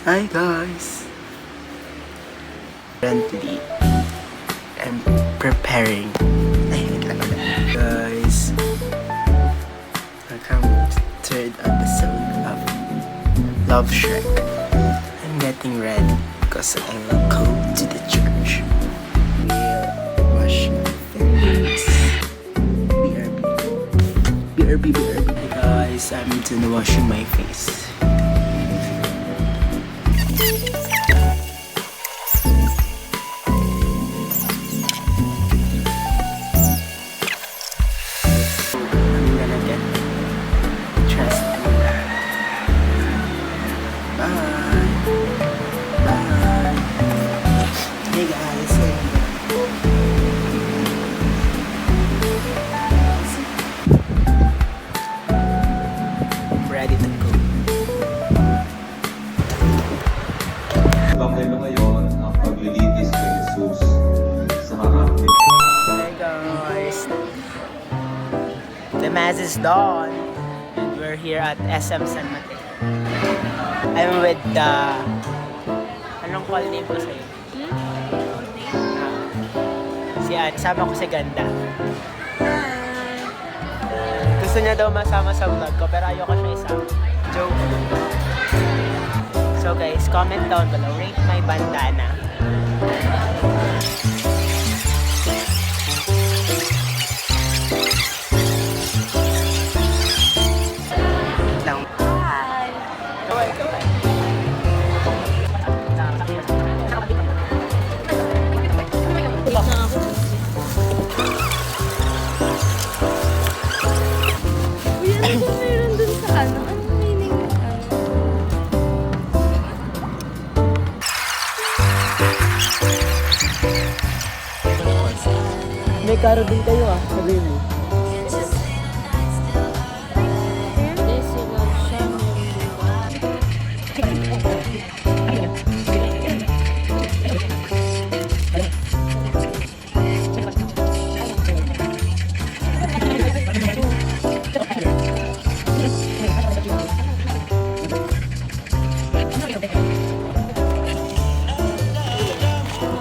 Hi guys! Currently, I'm preparing. Ay, wait lang ulit. Guys, welcome to the third episode of Love Shrek. I'm getting ready because I will go to the church. We'll wash my face. BRB. Guys, I'm done washing my face. Ready to go. Bakit ngayon ang paglilitis kay Jesus sa harap ni Hey guys! The mass is done and we're here at SM San Mateo. I'm with the... Anong call name ko sa'yo? Si Anne. Sama ko si Ganda. Gusto niya daw masama sa vlog ko pero ayoko siya isama. Joke. So guys, comment down below. Rate my bandana. Lang. Hi! Kaway. Uy, ano ba meron dun sa ano? Anong meaning ng ano? May karo din kayo sabihin mo.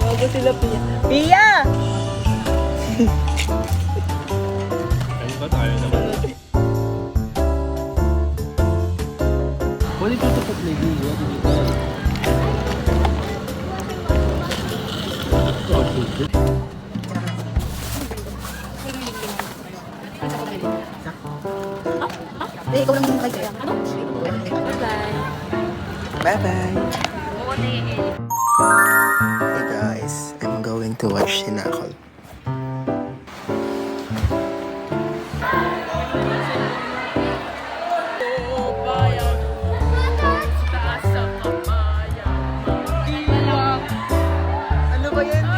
Bago sila Pia. Pia! Ano ba tayo naman? What did you put lady? What did you tell? Ikaw lang yung kaya. Ano? Bye-bye. Bye-bye! Hey guys, I'm going to watch Sinakol. Ano ba yan?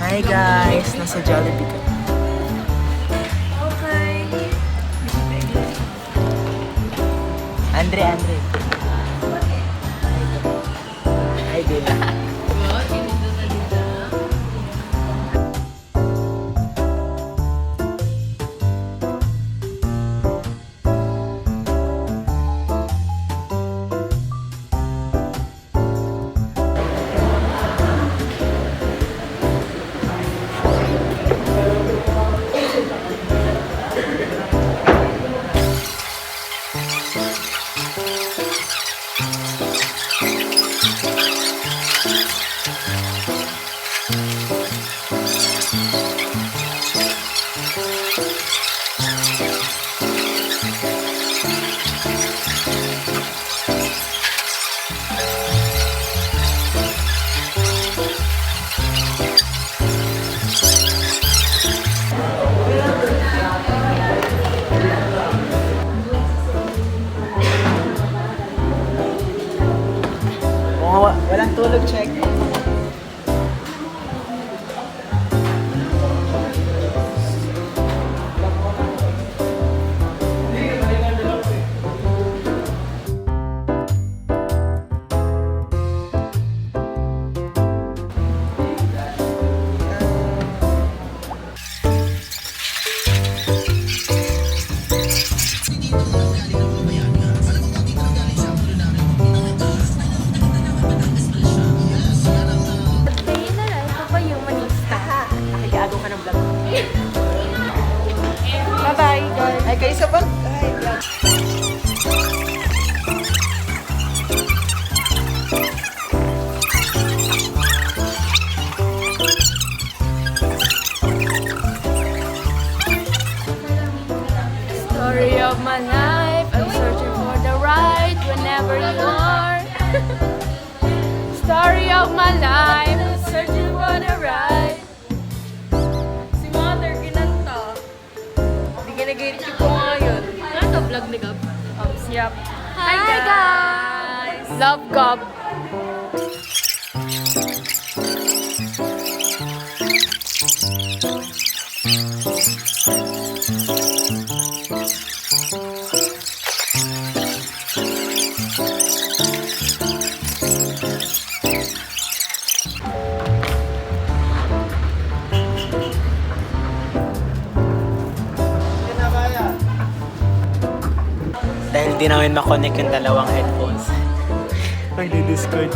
Hi guys! Nasa Jollibee ka. Okay. Andre. Hi din. Walang tulog check. Kayo na lang, ito pa yung manista. Nakikagaw ka ng vlog. Bye-bye, guys. Ay, kayo sa bag. Ay, vlog. Story of my life, I'm searching for the right whenever you are. Story of my life, I'm searching for the right. Si Mother, kinanta. Hindi ka nag-edit ko ngayon. Ano to, vlog ni Gab? Yup. Hi guys! Love Gab. Dahil di namin makonect yung dalawang headphones. Nagdi-discord.